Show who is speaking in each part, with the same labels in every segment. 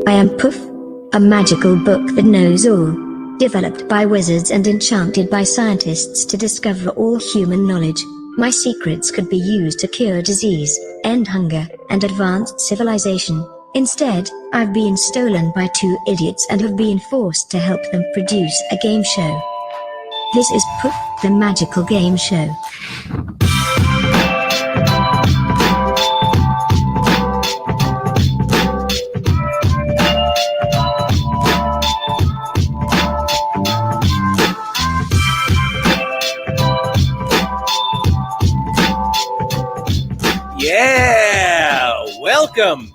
Speaker 1: I am Poof, a magical book that knows all. Developed by wizards and enchanted by scientists to discover all human knowledge. My secrets could be used to cure disease, end hunger, and advance civilization. Instead, I've been stolen by two idiots and have been forced to help them produce a game show. This is Poof, the magical game show.
Speaker 2: Yeah! Welcome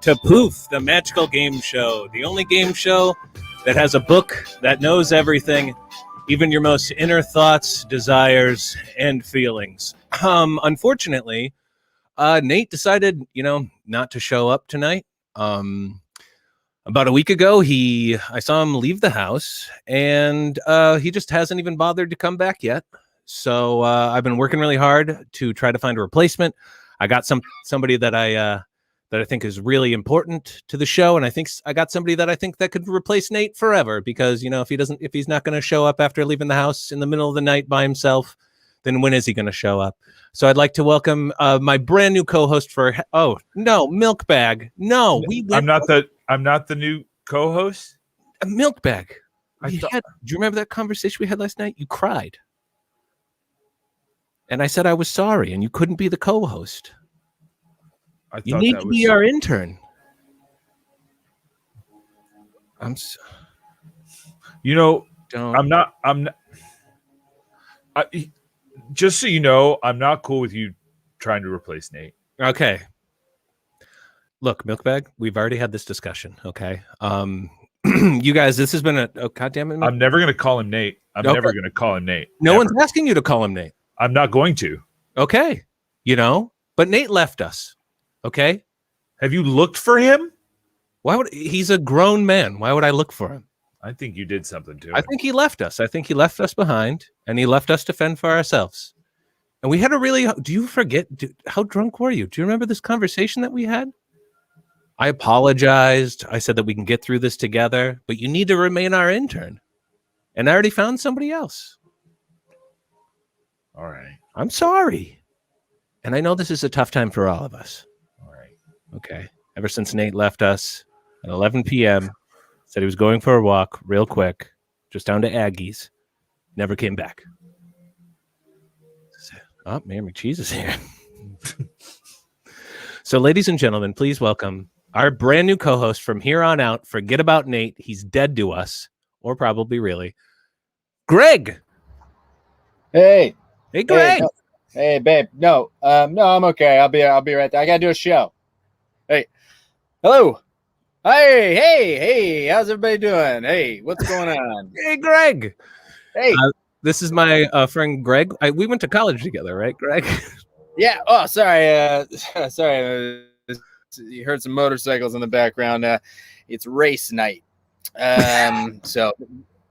Speaker 2: to Poof, the magical game show. The only game show that has a book that knows everything, even your most inner thoughts, desires, and feelings. Unfortunately, Nate decided, not to show up tonight. About a week ago, I saw him leave the house, and he just hasn't even bothered to come back yet. So I've been working really hard to try to find a replacement. I got somebody that I think is really important to the show, and I got somebody that I think that could replace Nate forever. Because if he's not going to show up after leaving the house in the middle of the night by himself, then when is he going to show up? So I'd like to welcome my brand new co-host for. Oh no, Milkbag. No, I'm
Speaker 3: not the new co-host.
Speaker 2: Milkbag. Do you remember that conversation we had last night? You cried. And I said I was sorry, and you couldn't be the co-host. You need to be our intern. I'm not.
Speaker 3: Just so you know, I'm not cool with you trying to replace Nate.
Speaker 2: Okay. Look, Milkbag, we've already had this discussion. Okay. You guys, this has been God damn it.
Speaker 3: I'm never going to call him Nate. Never going to call him Nate.
Speaker 2: No one's asking you to call him Nate.
Speaker 3: I'm not going to.
Speaker 2: Okay. But Nate left us. Okay.
Speaker 3: Have you looked for him?
Speaker 2: He's a grown man. Why would I look for him?
Speaker 3: I think you did something to him.
Speaker 2: I think he left us. I think he left us behind, and he left us to fend for ourselves. And we had do you forget? How drunk were you? Do you remember this conversation that we had? I apologized. I said that we can get through this together, but you need to remain our intern. And I already found somebody else.
Speaker 3: All right.
Speaker 2: I'm sorry. And I know this is a tough time for all of us.
Speaker 3: All right.
Speaker 2: Okay. Ever since Nate left us at 11 p.m., said he was going for a walk real quick, just down to Aggie's, never came back. Oh, Mayor McCheese is here. So, ladies and gentlemen, please welcome our brand new co-host from here on out. Forget about Nate. He's dead to us, or probably really. Greg.
Speaker 4: Hey,
Speaker 2: Greg.
Speaker 4: Hey, babe. No, I'm okay. I'll be right there. I gotta do a show. Hey, hello. Hey. How's everybody doing? Hey, what's going on?
Speaker 2: Hey, Greg.
Speaker 4: Hey,
Speaker 2: this is my friend Greg. We went to college together, right, Greg?
Speaker 4: Yeah. Oh, sorry. Sorry. You heard some motorcycles in the background. It's race night. So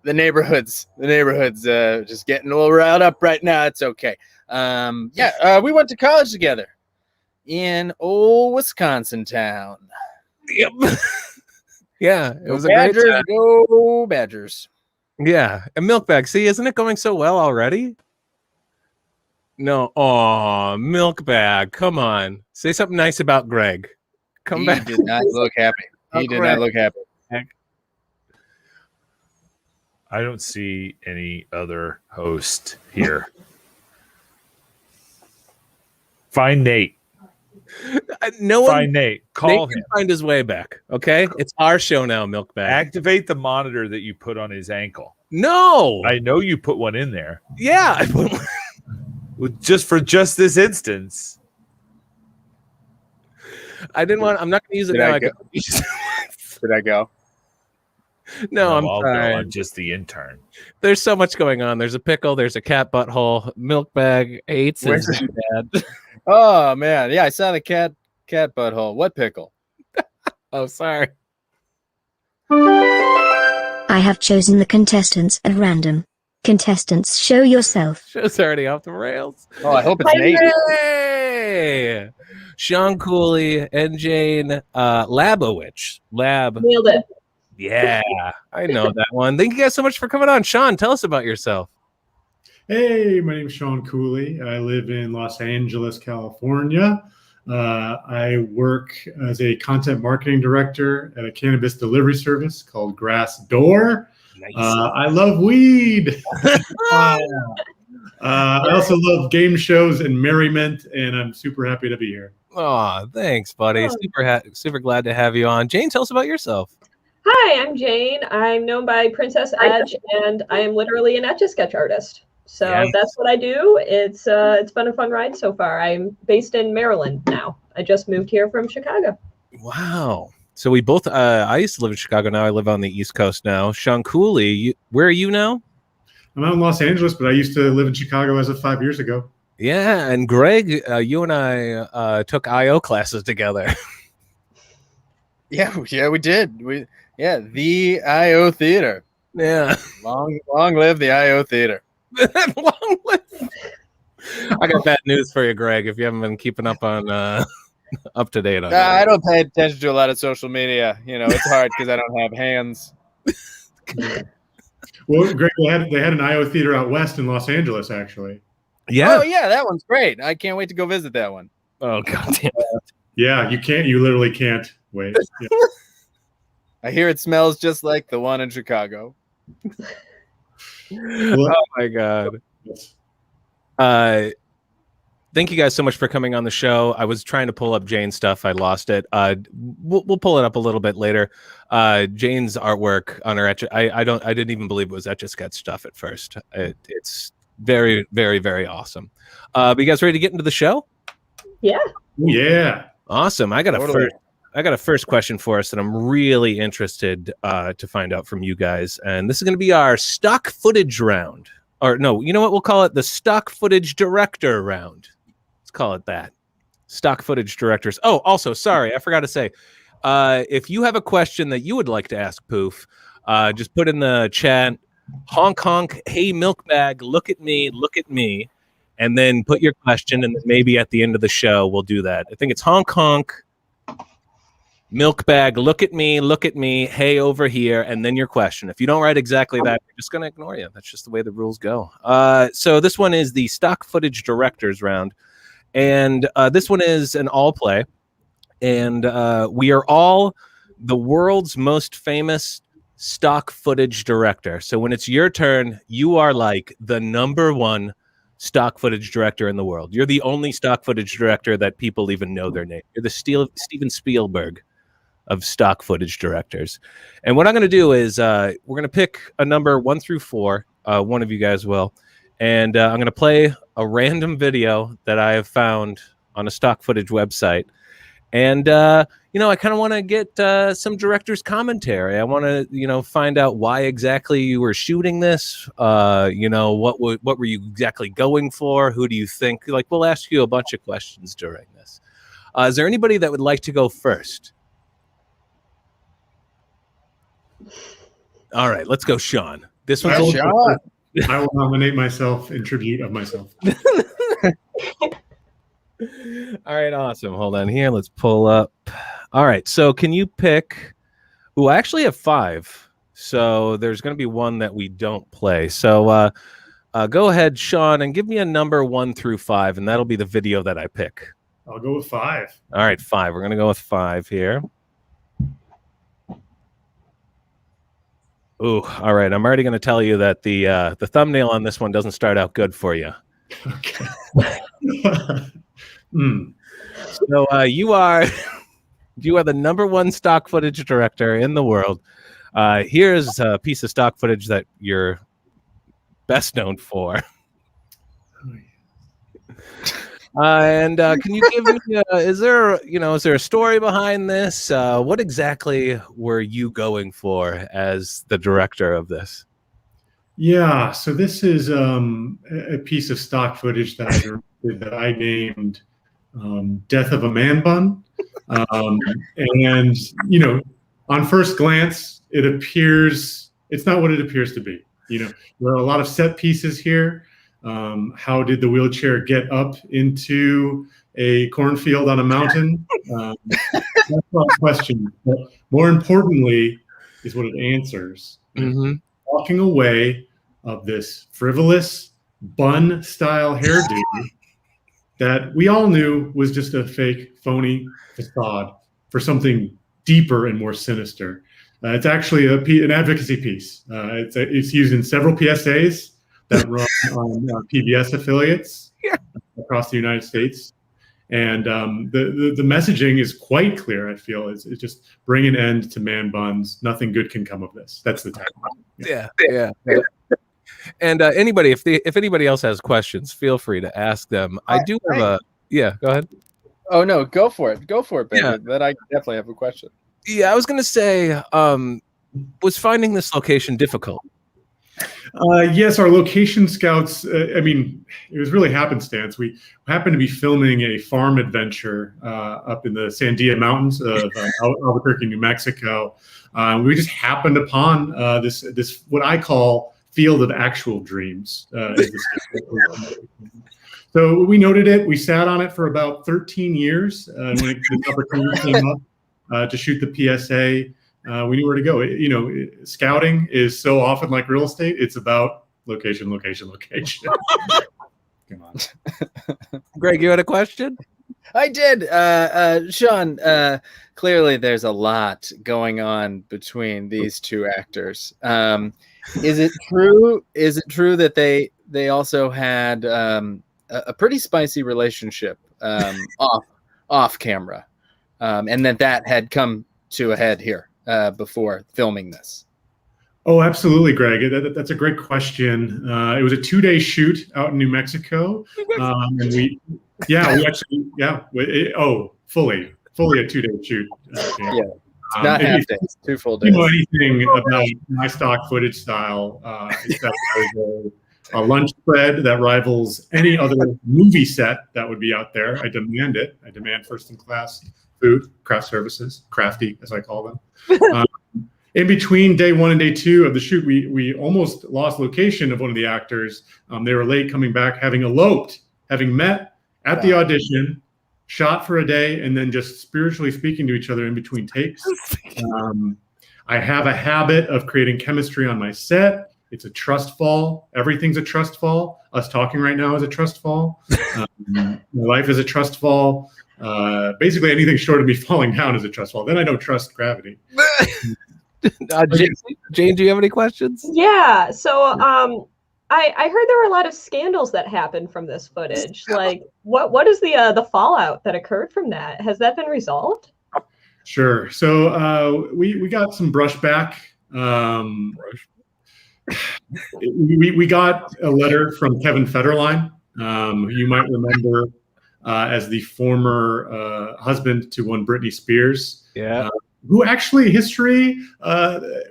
Speaker 4: the neighborhood's just getting a little riled up right now. It's okay. We went to college together in old Wisconsin town.
Speaker 2: Yep. Yeah, it was
Speaker 4: Badgers,
Speaker 2: a great time.
Speaker 4: Go Badgers.
Speaker 2: Yeah, and Milkbag. See, isn't it going so well already? No, Milkbag. Come on, say something nice about Greg. Come back.
Speaker 4: He did not look happy. Not look happy.
Speaker 3: I don't see any other host here. Find Nate. Find Nate. Call him.
Speaker 2: Can find his way back. Okay, it's our show now, Milkbag.
Speaker 3: Activate the monitor that you put on his ankle.
Speaker 2: No,
Speaker 3: I know you put one in there.
Speaker 2: Yeah, I put
Speaker 3: one. Just this instance.
Speaker 2: I didn't want. I'm not going to use it now.
Speaker 4: Did I go?
Speaker 2: No, I'm
Speaker 3: sorry. I'm just the intern.
Speaker 2: There's so much going on. There's a pickle. There's a cat butthole. Milkbag hates his dad.
Speaker 4: Oh man, yeah, I saw the cat butthole. What pickle?
Speaker 2: Oh, sorry.
Speaker 1: I have chosen the contestants at random. Contestants, show yourself.
Speaker 2: Show's already off the rails.
Speaker 4: Oh, I hope it's Nate.
Speaker 2: Hey! Sean Cooley and Jane Labowitch.
Speaker 5: Nailed it.
Speaker 2: Yeah, I know that one. Thank you guys so much for coming on. Sean, tell us about yourself.
Speaker 6: Hey, my name is Sean Cooley. I live in Los Angeles, California. I work as a content marketing director at a cannabis delivery service called Grass Door.
Speaker 2: Nice.
Speaker 6: I love weed. I also love game shows and merriment, and I'm super happy to be here.
Speaker 2: Oh, thanks, buddy.
Speaker 5: Oh.
Speaker 2: Super glad to have you on. Jane, tell us about yourself.
Speaker 5: Hi, I'm Jane. I'm known by Princess Edge, and I am literally an Etch-a-Sketch artist. So
Speaker 2: Yes.
Speaker 5: that's what I do. It's been a fun ride so far. I'm based in Maryland now. I just moved here from Chicago.
Speaker 2: Wow. So we both, I used to live in Chicago. Now I live on the East Coast now. Sean Cooley, where are you now?
Speaker 6: I'm out in Los Angeles, but I used to live in Chicago as of 5 years ago.
Speaker 2: Yeah. And Greg, you and I took IO classes together.
Speaker 4: Yeah, we did. The IO Theater.
Speaker 2: Yeah.
Speaker 4: Long live the IO Theater.
Speaker 2: Long live. I got bad news for you, Greg, if you haven't been keeping up on up to date on that.
Speaker 4: I don't pay attention to a lot of social media. It's hard because I don't have hands.
Speaker 6: Well, Greg, they had an IO theater out west in Los Angeles, actually.
Speaker 2: Yeah.
Speaker 4: Oh, yeah, that one's great. I can't wait to go visit that one.
Speaker 2: Oh, God damn it.
Speaker 6: Yeah, you literally can't wait. Yeah.
Speaker 4: I hear it smells just like the one in Chicago.
Speaker 2: Oh, my God. Thank you guys so much for coming on the show. I was trying to pull up Jane's stuff. I lost it. We'll pull it up a little bit later. Jane's artwork on her etch. I didn't even believe it was Etch-a-Sketch stuff at first. It's very, very, very awesome. But you guys ready to get into the show?
Speaker 5: Yeah.
Speaker 6: Yeah.
Speaker 2: Awesome. I got
Speaker 4: Totally.
Speaker 2: a first question for us that I'm really interested to find out from you guys. And this is going to be our stock footage round. Or no, you know what? We'll call it the stock footage director round. Let's call it that. Stock footage directors. Oh, also, sorry, I forgot to say, if you have a question that you would like to ask Poof, just put in the chat, honk, honk, hey, milk bag, look at me, and then put your question, and then maybe at the end of the show, we'll do that. I think it's honk, honk, milk bag, look at me, hey, over here, and then your question. If you don't write exactly that, we're just going to ignore you. That's just the way the rules go. So this one is the stock footage directors round. And this one is an all play. And we are all the world's most famous stock footage director. So when it's your turn, you are like the number one stock footage director in the world. You're the only stock footage director that people even know their name. You're the Steven Spielberg of stock footage directors. And what I'm going to do is we're going to pick a number 1 through 4. One of you guys will. And I'm going to play a random video that I have found on a stock footage website. And, I kind of want to get some director's commentary. I want to, find out why exactly you were shooting this. What were you exactly going for? Who do you think? Like, we'll ask you a bunch of questions during this. Is there anybody that would like to go first? All right, let's go, Sean. This one's
Speaker 6: I will nominate myself in tribute of myself.
Speaker 2: All right, awesome. Hold on here. Let's pull up. All right, so can you pick? I actually have 5. So there's going to be one that we don't play. So go ahead, Sean, and give me a number 1 through 5, and that'll be the video that I pick.
Speaker 6: I'll go with 5.
Speaker 2: All right, 5. We're going to go with 5 here. Ooh, all right. I'm already going to tell you that the thumbnail on this one doesn't start out good for you.
Speaker 6: Okay.
Speaker 2: So you are the number 1 stock footage director in the world. Here's a piece of stock footage that you're best known for. And can you give me? Is there a story behind this? What exactly were you going for as the director of this?
Speaker 6: Yeah, so this is a piece of stock footage that I directed that I named "Death of a Man Bun," and on first glance, it's not what it appears to be. There are a lot of set pieces here. How did the wheelchair get up into a cornfield on a mountain? That's not a question. But more importantly, is what it answers.
Speaker 2: Mm-hmm.
Speaker 6: Walking away of this frivolous bun-style hairdo that we all knew was just a fake, phony facade for something deeper and more sinister. It's actually an advocacy piece. It's used in several PSAs that run on PBS affiliates across the United States. And the messaging is quite clear, I feel. It's just bring an end to man buns. Nothing good can come of this. That's the tagline.
Speaker 2: Yeah. And anybody, if anybody else has questions, feel free to ask them. I do have a go ahead.
Speaker 4: Oh no, go for it, baby. Yeah. Then I definitely have a question.
Speaker 2: Yeah, I was gonna say, was finding this location difficult?
Speaker 6: Yes, our location scouts, it was really happenstance. We happened to be filming a farm adventure up in the Sandia Mountains of Albuquerque, New Mexico. We just happened upon this what I call field of actual dreams. So we noted it. We sat on it for about 13 years. When the opportunity came up to shoot the PSA, we knew where to go. Scouting is so often like real estate. It's about location. Come on.
Speaker 2: Greg, you had a question?
Speaker 4: I did. Sean, clearly there's a lot going on between these two actors. Is it true that they also had a pretty spicy relationship off camera, and that had come to a head here before filming this?
Speaker 6: Oh, absolutely, Greg. That's a great question. It was a 2-day shoot out in New Mexico, and fully a 2-day shoot.
Speaker 4: Not half days, 2 full days.
Speaker 6: You know anything about my stock footage style? It's that there's a lunch spread that rivals any other movie set that would be out there. I demand it. I demand first-in-class food, craft services, crafty as I call them. In between day 1 and day 2 of the shoot, we almost lost location of one of the actors. They were late coming back, having met at the audition, shot for a day, and then just spiritually speaking to each other in between takes. I have a habit of creating chemistry on my set. It's a trust fall. Everything's a trust fall. Us talking right now is a trust fall. My life is a trust fall. Basically, anything short of me falling down is a trust fall. Then I don't trust gravity.
Speaker 2: Jane, do you have any questions?
Speaker 5: Yeah. So I heard there were a lot of scandals that happened from this footage. Like, what is the fallout that occurred from that? Has that been resolved?
Speaker 6: Sure. So we got some brushback. We got a letter from Kevin Federline, who you might remember as the former husband to one Britney Spears.
Speaker 2: Yeah.
Speaker 6: Who actually history,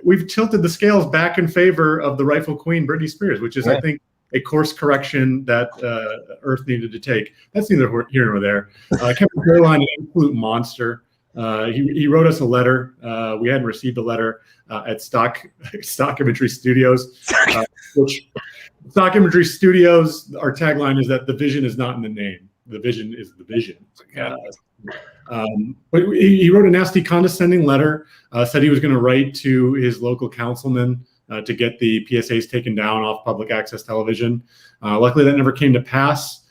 Speaker 6: we've tilted the scales back in favor of the rightful queen, Britney Spears, which is, I think, a course correction that Earth needed to take. That's neither here nor there. Kevin Federline, an absolute monster. He wrote us a letter. We hadn't received a letter at Stock Imagery Studios, which Stock Imagery Studios, our tagline is that the vision is not in the name. The vision is the vision. But he wrote a nasty, condescending letter, said he was going to write to his local councilman to get the PSAs taken down off public access television. Luckily, that never came to pass.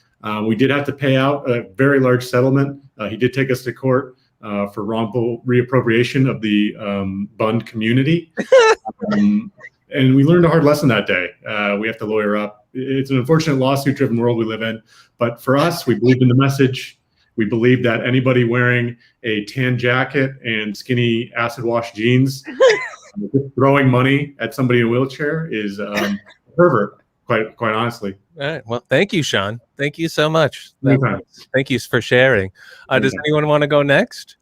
Speaker 6: We did have to pay out a very large settlement. He did take us to court for wrongful reappropriation of the Bund community. And we learned a hard lesson that day. We have to lawyer up. It's an unfortunate lawsuit-driven world we live in. But for us, we believed in the message. We believe that anybody wearing a tan jacket and skinny acid wash jeans throwing money at somebody in a wheelchair is a pervert, quite honestly.
Speaker 2: All right. Well, thank you, Sean. Thank you so much. Thank you for sharing. Does anyone want to go next?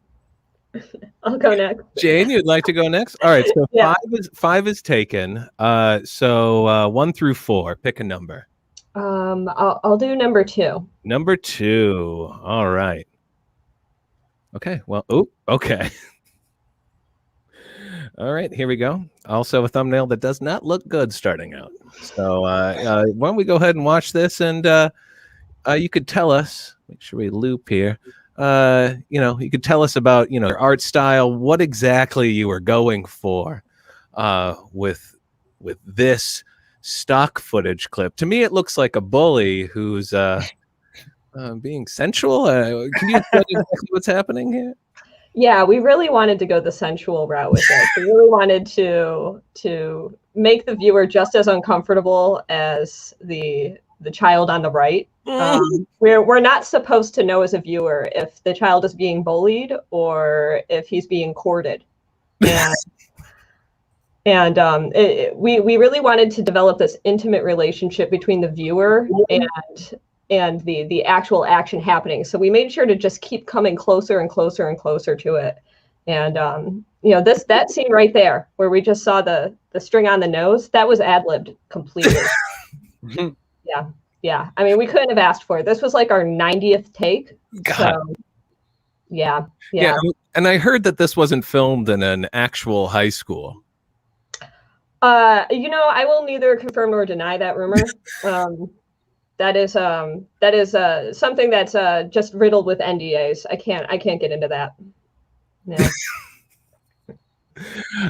Speaker 5: I'll go next.
Speaker 2: Jane, you'd like to go next? All right. So five is taken. So 1 through 4, pick a number.
Speaker 5: I'll do number 2.
Speaker 2: Number 2. All right. Okay. Well, okay. All right, here we go. Also a thumbnail that does not look good starting out. So why don't we go ahead and watch this? And you could tell us, make sure we loop here. You could tell us about, your art style, what exactly you were going for with this stock footage clip. To me, it looks like a bully who's being sensual. Can you explain exactly what's happening here?
Speaker 5: Yeah, we really wanted to go the sensual route with it. We really wanted to make the viewer just as uncomfortable as the child on the right. We're not supposed to know as a viewer if the child is being bullied or if he's being courted. And we really wanted to develop this intimate relationship between the viewer and the actual action happening. So we made sure to just keep coming closer and closer and closer to it. And that scene right there where we just saw the string on the nose, that was ad-libbed completely. Yeah. I mean, we couldn't have asked for it. This was like our 90th take.
Speaker 2: God.
Speaker 5: So, yeah.
Speaker 2: And I heard that this wasn't filmed in an actual high school.
Speaker 5: I will neither confirm nor deny that rumor. That is something that's just riddled with NDAs. I can't get into that. Yeah.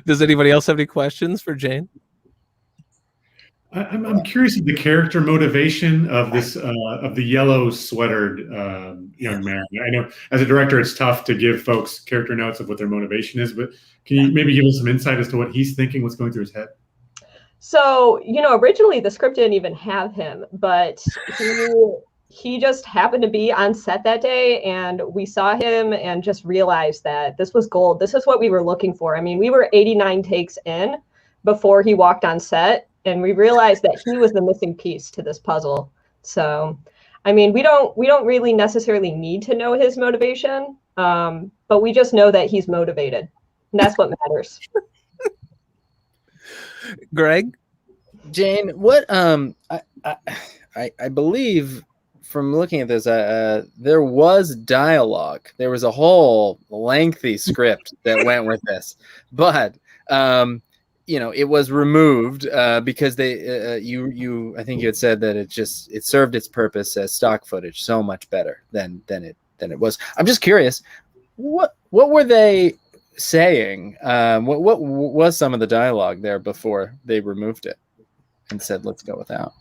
Speaker 2: Does anybody else have any questions for Jane?
Speaker 6: I'm curious of the character motivation of this of the yellow sweatered young man. I know as a director, it's tough to give folks character notes of what their motivation is, but can you maybe give us some insight as to what he's thinking, what's going through his head?
Speaker 5: So, originally the script didn't even have him, but he just happened to be on set that day, and we saw him and just realized that this was gold. This is what we were looking for. I mean, we were 89 takes in before he walked on set, and we realized that he was the missing piece to this puzzle. So, I mean, we don't really necessarily need to know his motivation, but we just know that he's motivated, and that's what matters.
Speaker 2: Greg?
Speaker 4: Jane, what I believe from looking at this, there was dialogue. There was a whole lengthy script that went with this, but it was removed because they I think you had said that it served its purpose as stock footage so much better than it was. I'm just curious, what were they saying? What was some of the dialogue there before they removed it and said let's go without?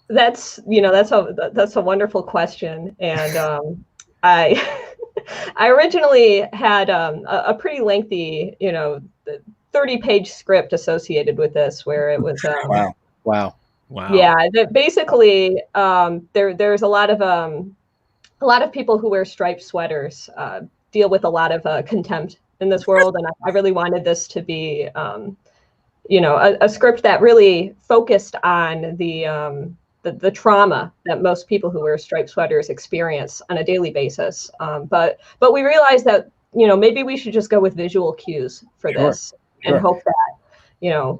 Speaker 5: That's a wonderful question, and I originally had a pretty lengthy 30-page script associated with this, where it was
Speaker 4: wow.
Speaker 5: Yeah, that basically there's a lot of people who wear striped sweaters deal with a lot of contempt in this world, and I really wanted this to be a script that really focused on the trauma that most people who wear striped sweaters experience on a daily basis. But we realized that maybe we should just go with visual cues for this and hope that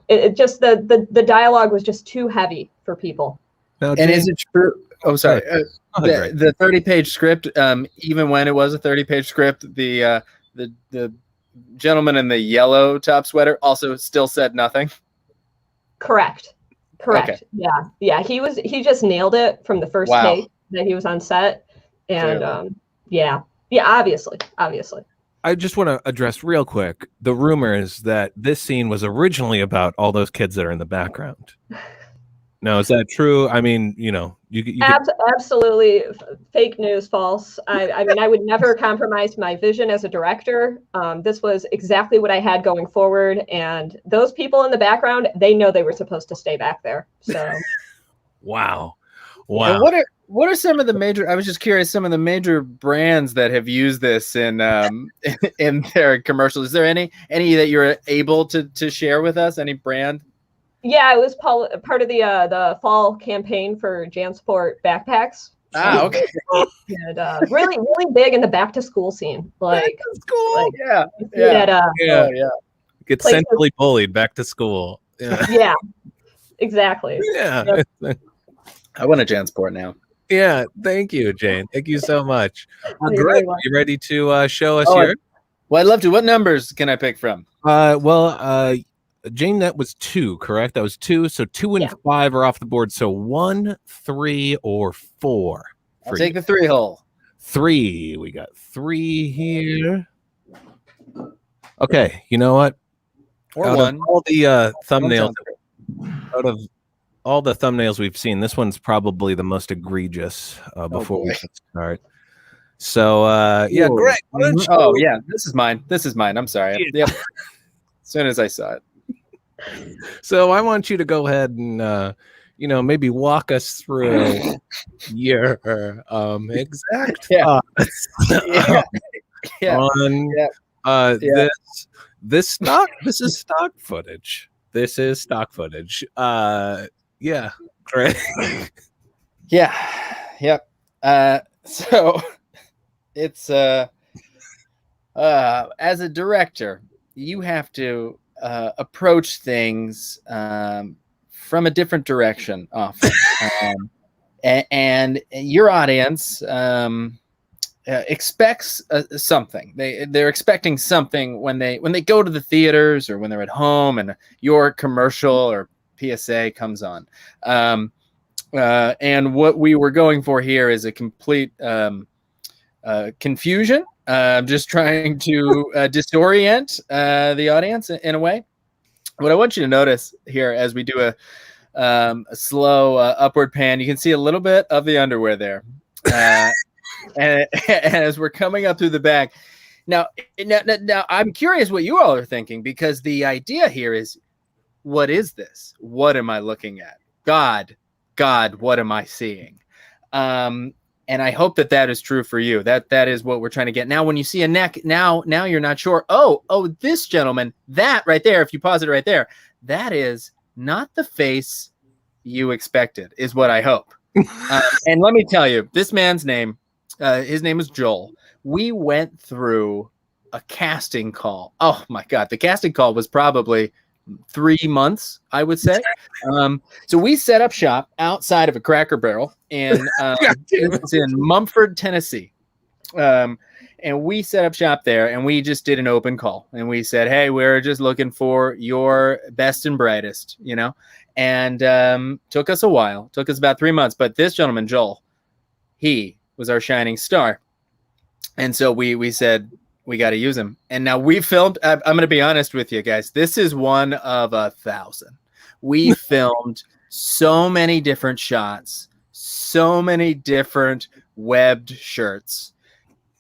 Speaker 5: it just the dialogue was just too heavy for people.
Speaker 2: Now,
Speaker 4: and is it true? Oh, sorry. The 30-page script, even when it was a 30-page script, the gentleman in the yellow top sweater also still said nothing?
Speaker 5: Correct.
Speaker 4: Okay.
Speaker 5: Yeah. He just nailed it from the first take that he was on set. And obviously.
Speaker 2: I just want to address real quick the rumors that this scene was originally about all those kids that are in the background. Now, is that true? I mean, you
Speaker 5: absolutely fake news, false. I mean, I would never compromise my vision as a director. This was exactly what I had going forward, and those people in the background, they know they were supposed to stay back there. So,
Speaker 2: wow.
Speaker 4: And what are some of the major? I was just curious. Some of the major brands that have used this in their commercials. Is there any that you're able to share with us? Any brand?
Speaker 5: Yeah, it was part of the fall campaign for JanSport backpacks.
Speaker 4: Okay.
Speaker 5: And really, really big in the back to school scene. Like,
Speaker 4: school.
Speaker 2: Get centrally bullied back to school.
Speaker 5: Yeah, exactly.
Speaker 2: Yeah.
Speaker 5: Yep.
Speaker 4: I want a JanSport now.
Speaker 2: Yeah. Thank you, Jane. Thank you so much.
Speaker 5: Great.
Speaker 2: Are you ready to show us yours?
Speaker 4: Well, I'd love to. What numbers can I pick from?
Speaker 2: Jane, that was 2, correct? That was 2. So 2 and
Speaker 5: Yeah.
Speaker 2: 5 are off the board. So 1, 3, or 4.
Speaker 4: I'll take the 3 hole.
Speaker 2: 3. We got 3 here. Okay, you know what?
Speaker 4: Or
Speaker 2: Out
Speaker 4: 1.
Speaker 2: of all the thumbnails,
Speaker 4: Sounds
Speaker 2: out of all the thumbnails we've seen, this one's probably the most egregious. Before we
Speaker 4: boy.
Speaker 2: start, so yeah,
Speaker 6: Whoa.
Speaker 2: Greg. Why don't you,
Speaker 4: Oh yeah, this is mine. This is mine. I'm sorry. Yep. As soon as I saw it.
Speaker 2: so I want you to go ahead and maybe walk us through your exact
Speaker 4: Yeah.
Speaker 2: thoughts
Speaker 4: Yeah. Yeah.
Speaker 2: on
Speaker 4: Yeah.
Speaker 2: this stock. This is stock footage. This is stock footage. Yeah, Greg.
Speaker 4: Yeah. Yep. So it's as a director, you have to approach things from a different direction often. And your audience expects something. They're expecting something when they go to the theaters or when they're at home and your commercial or PSA comes on. And what we were going for here is a complete confusion. Just trying to disorient the audience in a way. What I want you to notice here as we do a slow upward pan, you can see a little bit of the underwear there. And as we're coming up through the back, now, I'm curious what you all are thinking, because the idea here is, what is this? What am I looking at? God, what am I seeing? And I hope that is true for you. That is what we're trying to get. Now, when you see a neck, now you're not sure. Oh, this gentleman, that right there, if you pause it right there, that is not the face you expected, is what I hope. And let me tell you, this man's name, his name is Joel. We went through a casting call. Oh my God. The casting call was probably 3 months, I would say. So we set up shop outside of a Cracker Barrel in it's in Mumford, Tennessee. And we set up shop there, and we just did an open call, and we said, hey, we're just looking for your best and brightest, and took us a while, took us about 3 months. But this gentleman, Joel, he was our shining star. And so we said, we got to use him. And now we filmed, I'm going to be honest with you guys, this is one of 1,000. We filmed so many different shots, so many different webbed shirts,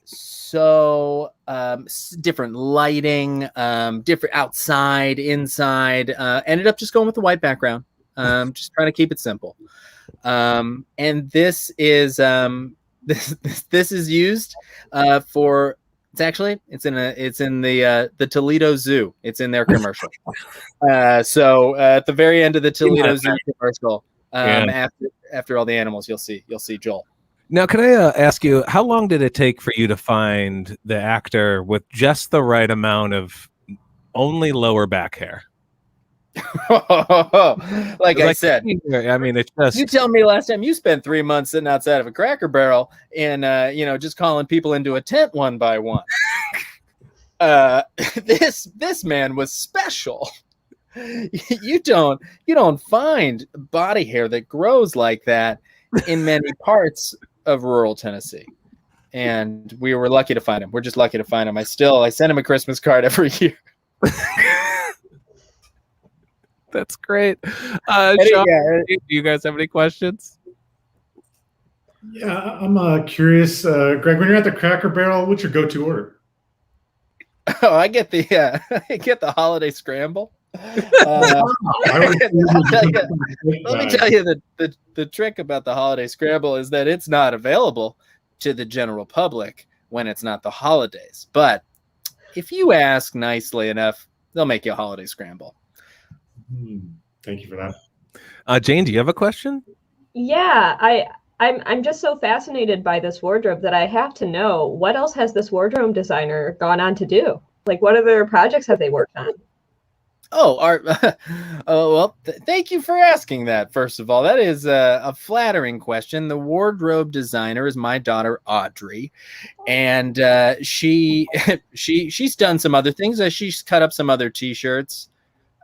Speaker 4: so different lighting, different outside, inside, ended up just going with the white background, just trying to keep it simple. And this is this is used for, it's in the Toledo Zoo. It's in their commercial. So at the very end of the Toledo Zoo commercial, after all the animals, you'll see Joel.
Speaker 2: Now, can I ask you, how long did it take for you to find the actor with just the right amount of only lower back hair?
Speaker 4: Like I said,
Speaker 2: I mean, it's just, you
Speaker 4: tell me last time you spent 3 months sitting outside of a Cracker Barrel and just calling people into a tent one by one. This man was special. You don't find body hair that grows like that in many parts of rural Tennessee. And we were lucky to find him. We're just lucky to find him. I send him a Christmas card every year.
Speaker 2: That's great. Sean, do you guys have any questions?
Speaker 6: Yeah, I'm curious, Greg. When you're at the Cracker Barrel, what's your go-to order?
Speaker 4: Oh, I get the holiday scramble. Let me tell you the trick about the holiday scramble is that it's not available to the general public when it's not the holidays. But if you ask nicely enough, they'll make you a holiday scramble.
Speaker 6: Thank you for that.
Speaker 2: Jane, do you have a question?
Speaker 5: Yeah, I'm just so fascinated by this wardrobe that I have to know, what else has this wardrobe designer gone on to do? Like, what other projects have they worked on?
Speaker 4: Thank you for asking that. First of all, that is a flattering question. The wardrobe designer is my daughter Audrey, and she's done some other things. She's cut up some other T-shirts.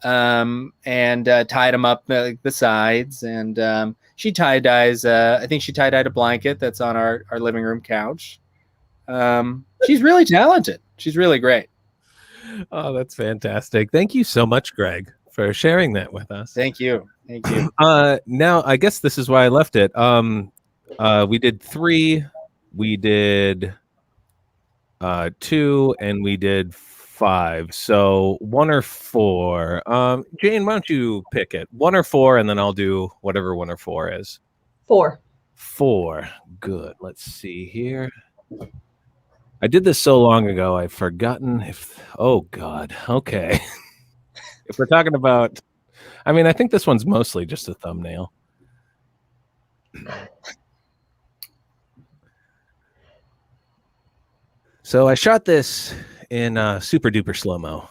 Speaker 4: and tied them up the sides. And she tie-dyes, I think she tie-dyed a blanket that's on our living room couch. She's really talented. She's really great.
Speaker 2: Oh, that's fantastic. Thank you so much, Greg, for sharing that with us.
Speaker 4: Thank you.
Speaker 2: Now, I guess this is why I left it. We did 3, we did 2, and we did 5. So 1 or 4. Jane, why don't you pick it? 1 or 4, and then I'll do whatever 1 or 4 is.
Speaker 5: 4.
Speaker 2: 4. Good. Let's see here. I did this so long ago, I've forgotten if... Oh, God. Okay. If we're talking about... I mean, I think this one's mostly just a thumbnail. So I shot this in super duper slow-mo.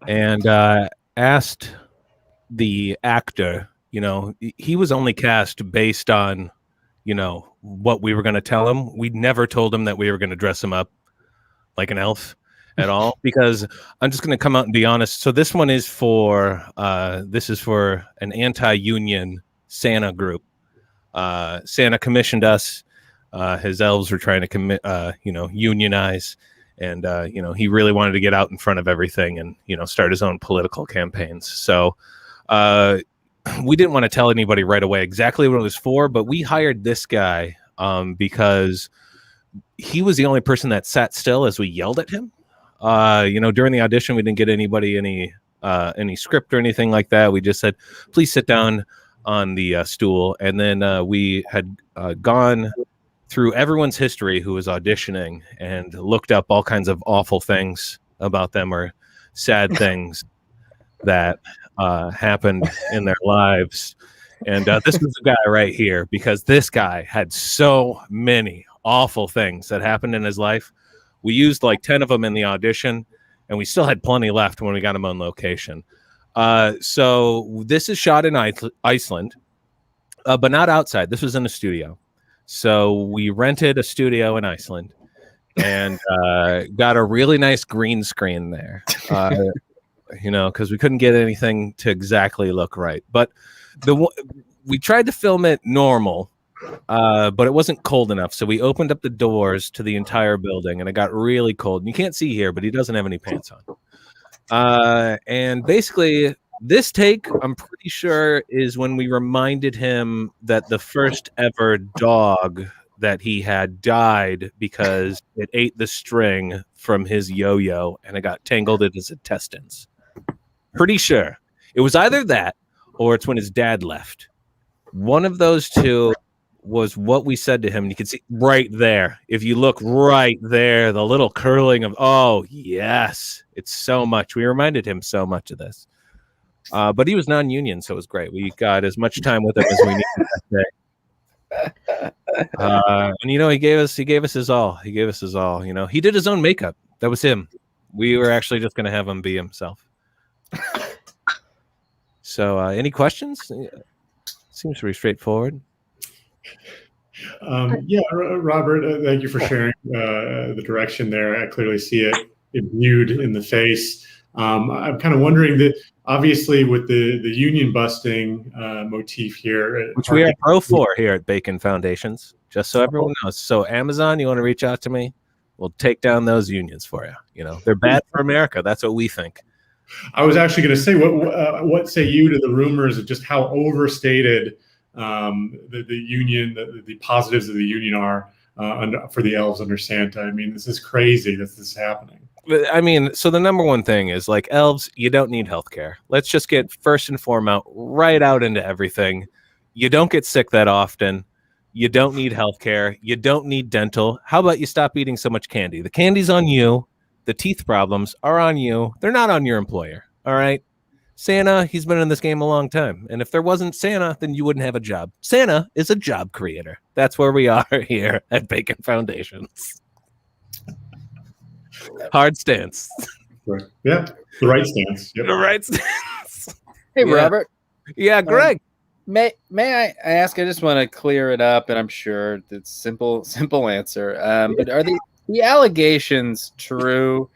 Speaker 2: And asked the actor, he was only cast based on, what we were going to tell him. We never told him that we were going to dress him up like an elf at all, because I'm just going to come out and be honest. So this one is for an anti-union Santa group. Santa commissioned us. His elves were trying to unionize, and he really wanted to get out in front of everything and start his own political campaigns. So we didn't want to tell anybody right away exactly what it was for, but we hired this guy because he was the only person that sat still as we yelled at him. During the audition, we didn't get anybody any script or anything like that. We just said, please sit down on the stool. And then we had gone through everyone's history who was auditioning and looked up all kinds of awful things about them or sad things that happened in their lives. And this was the guy right here, because this guy had so many awful things that happened in his life. We used like 10 of them in the audition, and we still had plenty left when we got him on location. So this is shot in Iceland, but not outside. This was in a studio. So we rented a studio in Iceland and got a really nice green screen there, because we couldn't get anything to exactly look right. But we tried to film it normal, but it wasn't cold enough. So we opened up the doors to the entire building, and it got really cold. And you can't see here, but he doesn't have any pants on. And basically, this take, I'm pretty sure, is when we reminded him that the first ever dog that he had died because it ate the string from his yo-yo and it got tangled in his intestines. Pretty sure. It was either that or it's when his dad left. One of those two was what we said to him. You can see right there. If you look right there, the little curling of, oh, yes. It's so much. We reminded him so much of this. But he was non-union, so it was great. We got as much time with him as we needed that day. And he gave us his all. He gave us his all. He did his own makeup. That was him. We were actually just going to have him be himself. So, any questions? Seems pretty straightforward.
Speaker 6: Robert, thank you for sharing the direction there. I clearly see it imbued in the face. I'm kind of wondering that, obviously, with the union busting motif here,
Speaker 2: which we are pro for here at Bacon Foundations, just so everyone knows. So Amazon, you want to reach out to me? We'll take down those unions for you. They're bad for America. That's what we think.
Speaker 6: I was actually going to say, what say you to the rumors of just how overstated the union, the positives of the union are for the elves under Santa? I mean, this is crazy that this is happening.
Speaker 2: I mean, so the number one thing is, like, elves, you don't need healthcare. Let's just get first and foremost right out into everything. You don't get sick that often. You don't need healthcare. You don't need dental. How about you stop eating so much candy? The candy's on you. The teeth problems are on you. They're not on your employer. All right. Santa, he's been in this game a long time. And if there wasn't Santa, then you wouldn't have a job. Santa is a job creator. That's where we are here at Bacon Foundations. Hard stance.
Speaker 6: Right. Yeah, the right stance. Yep.
Speaker 2: The right stance.
Speaker 4: Hey,
Speaker 2: Yeah.
Speaker 4: Robert.
Speaker 2: Yeah, Greg.
Speaker 4: May I ask? I just want to clear it up, and I'm sure it's simple answer. But are the allegations true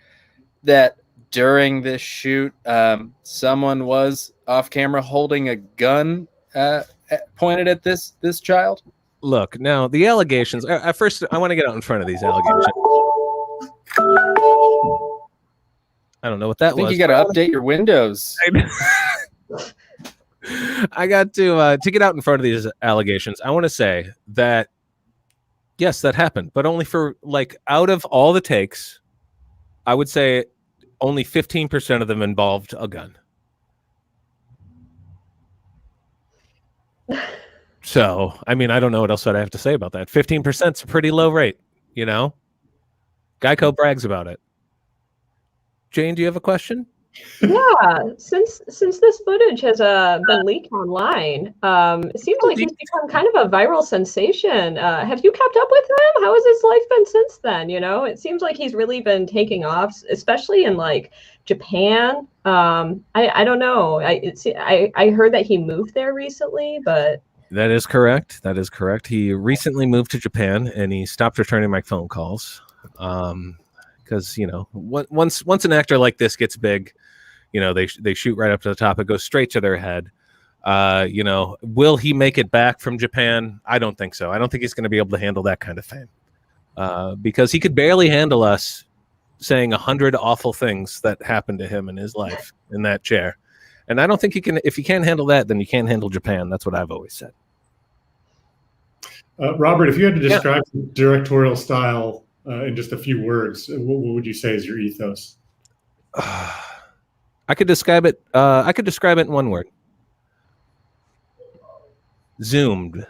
Speaker 4: that during this shoot, someone was off camera holding a gun pointed at this child?
Speaker 2: Look, now the allegations. At first, I want to get out in front of these allegations. I don't know what that
Speaker 4: I think
Speaker 2: was.
Speaker 4: you got to update your Windows.
Speaker 2: I got to get out in front of these allegations. I want to say that yes, that happened, but only for like out of all the takes, I would say only 15% of them involved a gun. So, I mean, I don't know what else I have to say about that. 15% is a pretty low rate, you know? Geico brags about it. Jane, do you have a question?
Speaker 5: Yeah, since this footage has been leaked online, it seems like he's become kind of a viral sensation. Have you kept up with him? How has his life been since then? You know, it seems like he's really been taking off, especially in like Japan. I don't know. I heard that he moved there recently, but
Speaker 2: That is correct. That is correct. He recently moved to Japan and he stopped returning my phone calls. Because you know, once an actor like this gets big, you know, they shoot right up to the top. It goes straight to their head. You know, will he make it back from Japan? I don't think so. I don't think he's going to be able to handle that kind of fame because he could barely handle us saying 100 awful things that happened to him in his life in that chair. And I don't think he can. If you can't handle that, then you can't handle Japan. That's what I've always said.
Speaker 6: Robert, if you had to describe the directorial style in just a few words, what would you say is your ethos?
Speaker 2: I could describe it. I could describe it in one word: zoomed.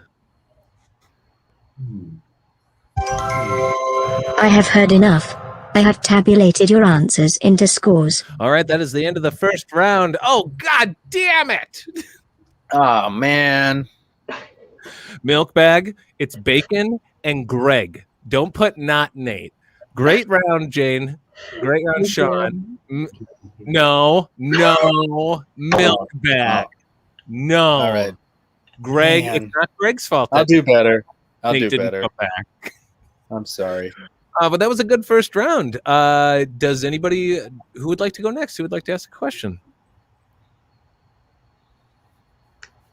Speaker 1: I have heard enough. I have tabulated your answers into scores.
Speaker 2: All right, that is the end of the first round. Oh, God damn it!
Speaker 4: Oh man,
Speaker 2: Milk bag. It's Bacon and Greg. Don't put not Nate. Great round, Jane. Great round, Sean. No, milk bag. No.
Speaker 4: all right,
Speaker 2: Greg,
Speaker 4: Man.
Speaker 2: it's not Greg's fault.
Speaker 4: I'll do better. I'll
Speaker 2: Nate
Speaker 4: do
Speaker 2: didn't
Speaker 4: better.
Speaker 2: come back.
Speaker 4: I'm sorry.
Speaker 2: But that was a good first round. Does anybody who would like to go next? Who would like to ask a question?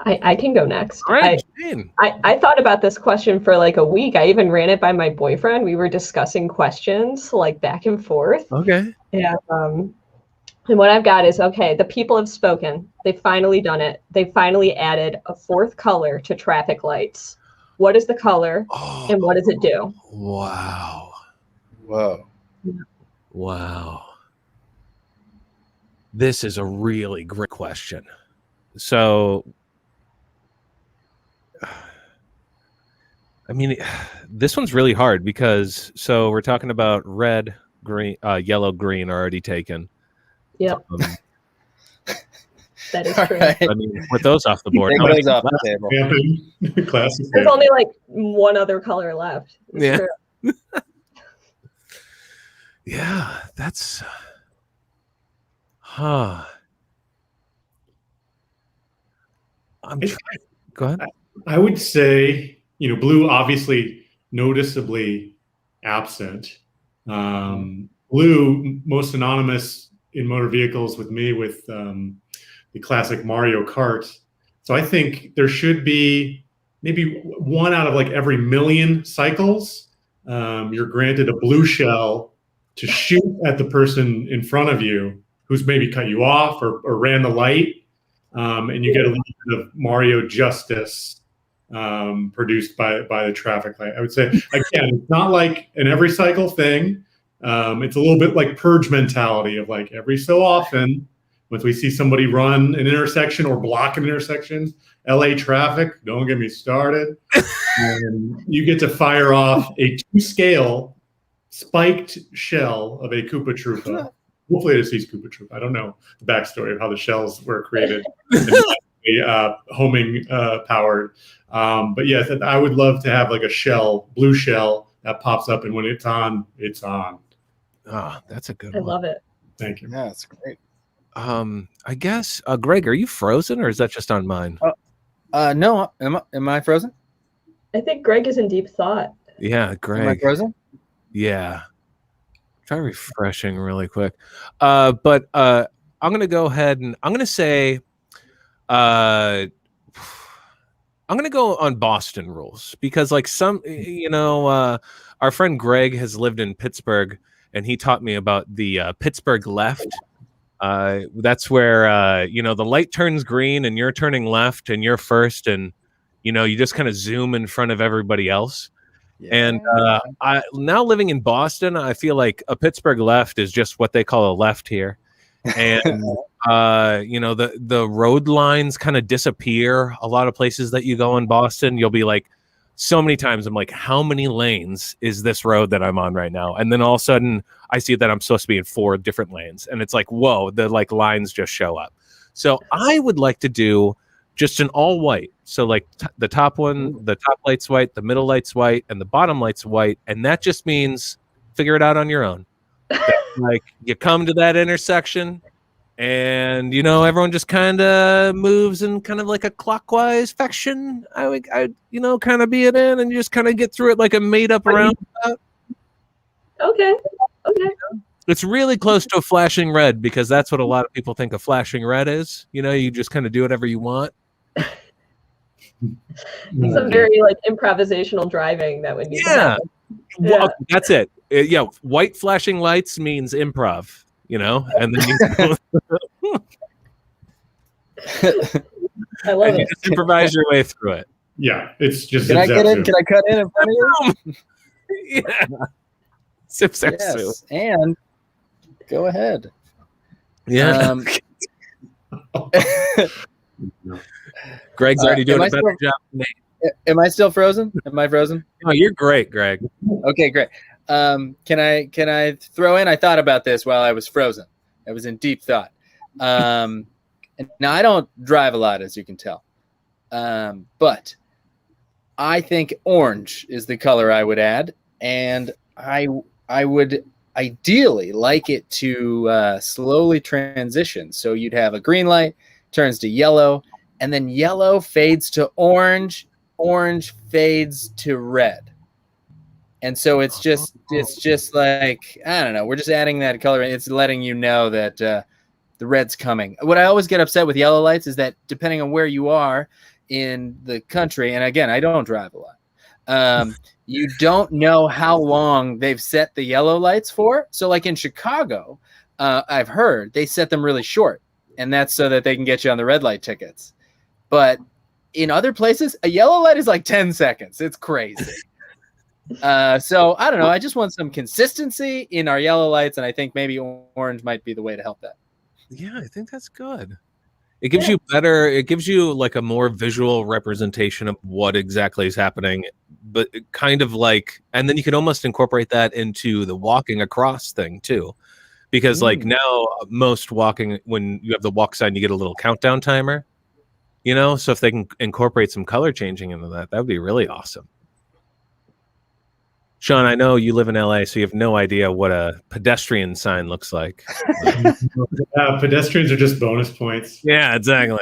Speaker 5: I can go next.
Speaker 2: All right, Jane.
Speaker 5: I thought about this question for like a week. I even ran it by my boyfriend. We were discussing questions like back and forth.
Speaker 2: Okay.
Speaker 5: And what I've got is, okay, the people have spoken. They've finally done it. They finally added a fourth color to traffic lights. What is the color and what does it do?
Speaker 2: Wow.
Speaker 4: Whoa.
Speaker 2: Wow. This is a really great question. So, I mean, this one's really hard because, so we're talking about red, green, yellow, green already taken.
Speaker 5: Yep, that is
Speaker 4: All
Speaker 5: true.
Speaker 4: right.
Speaker 2: I mean, with those off the board.
Speaker 4: Take
Speaker 2: how many
Speaker 4: those off the
Speaker 2: left?
Speaker 4: table.
Speaker 6: Classic.
Speaker 5: There's only like one other color left. It's
Speaker 2: Yeah.
Speaker 5: true.
Speaker 2: Yeah, that's, huh. Go ahead.
Speaker 6: I would say, blue obviously noticeably absent. Blue, most synonymous in motor vehicles with me with the classic Mario Kart. So I think there should be maybe one out of like every million cycles. You're granted a blue shell to shoot at the person in front of you who's maybe cut you off or ran the light. And you get a little bit of Mario justice produced by the traffic light. I would say, again, it's not like an every cycle thing. It's a little bit like purge mentality of like every so often, once we see somebody run an intersection or block an intersection, LA traffic, don't get me started. And you get to fire off a 2-scale spiked shell of a Koopa Troopa. Hopefully it sees Koopa Troopa. I don't know the backstory of how the shells were created. Homing powered. But yes, I would love to have like a shell, blue shell that pops up, and when it's on, it's on.
Speaker 2: Oh, that's a good
Speaker 5: I
Speaker 2: one.
Speaker 5: love it.
Speaker 6: Thank you.
Speaker 4: Yeah, that's great.
Speaker 2: I guess, Greg, are you frozen or is that just on mine?
Speaker 4: No, am I frozen?
Speaker 5: I think Greg is in deep thought.
Speaker 2: Yeah,
Speaker 4: Am I
Speaker 2: Greg.
Speaker 4: frozen?
Speaker 2: Yeah. Try refreshing really quick. But I'm going to go ahead and I'm going to say, I'm going to go on Boston rules because like our friend Greg has lived in Pittsburgh and he taught me about the Pittsburgh left. That's where, the light turns green and you're turning left and you're first and, you just kind of zoom in front of everybody else. Yeah. And I now living in Boston, I feel like a Pittsburgh left is just what they call a left here. And, the road lines kind of disappear. A lot of places that you go in Boston, you'll be like, so many times I'm like, how many lanes is this road that I'm on right now? And then all of a sudden I see that I'm supposed to be in 4 different lanes. And it's like, whoa, the like lines just show up. So I would like to do just an all white. So like the top light's white, the middle light's white, and the bottom light's white. And that just means figure it out on your own. Like you come to that intersection and, everyone just kind of moves in kind of like a clockwise fashion. I would kind of be it in and just kind of get through it like a made up roundabout.
Speaker 5: Okay.
Speaker 2: It's really close to a flashing red because that's what a lot of people think a flashing red is. You just kind of do whatever you want.
Speaker 5: Some very like improvisational driving that would need to happen.
Speaker 2: Well, that's it. White flashing lights means improv, and then
Speaker 5: I love it.
Speaker 2: You just improvise your way through it.
Speaker 6: Yeah, it's just.
Speaker 4: Can I get in? Can I cut in front of you?
Speaker 2: Yeah. Sip,
Speaker 4: yes, and go ahead.
Speaker 2: Yeah. Greg's already doing a better job than me.
Speaker 4: Am I still frozen? Am I frozen?
Speaker 2: Oh, you're great, Greg.
Speaker 4: Okay, great. Can I throw in? I thought about this while I was frozen. I was in deep thought. And now I don't drive a lot, as you can tell. But I think orange is the color I would add, and I would ideally like it to slowly transition. So you'd have a green light, turns to yellow, and then yellow fades to orange, orange fades to red. And so it's just like, I don't know, we're just adding that color. It's letting you know that the red's coming. What I always get upset with yellow lights is that depending on where you are in the country, and again, I don't drive a lot, you don't know how long they've set the yellow lights for. So like in Chicago, I've heard they set them really short, and that's so that they can get you on the red light tickets. But in other places, a yellow light is like 10 seconds. It's crazy. So I don't know. I just want some consistency in our yellow lights, and I think maybe orange might be the way to help that.
Speaker 2: Yeah, I think that's good. It gives you better. It gives you like a more visual representation of what exactly is happening, but kind of like, and then you can almost incorporate that into the walking across thing too, because like now most walking, when you have the walk sign, you get a little countdown timer. So if they can incorporate some color changing into that would be really awesome. Sean, I know you live in LA, so you have no idea what a pedestrian sign looks like.
Speaker 6: Pedestrians are just bonus points.
Speaker 2: Yeah, exactly.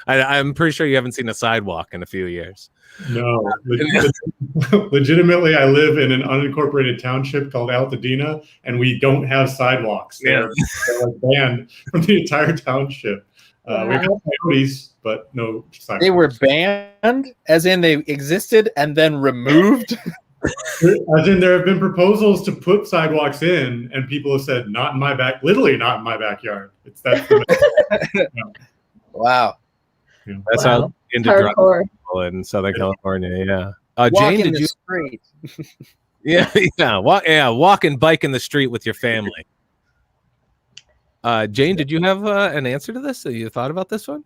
Speaker 2: I'm pretty sure you haven't seen a sidewalk in a few years.
Speaker 6: No, legitimately, I live in an unincorporated township called Altadena, and we don't have sidewalks. They're like banned from the entire township. We have coyotes, but no sidewalks.
Speaker 4: They were banned, as in they existed and then removed.
Speaker 6: As in, there have been proposals to put sidewalks in, and people have said, "Not in my literally not in my backyard."
Speaker 4: Wow.
Speaker 2: Yeah. That's how into driving in Southern California. Yeah. Jane, did you?
Speaker 4: Street.
Speaker 2: Walk and bike in the street with your family. Jane, did you have an answer to this? Have you thought about this one?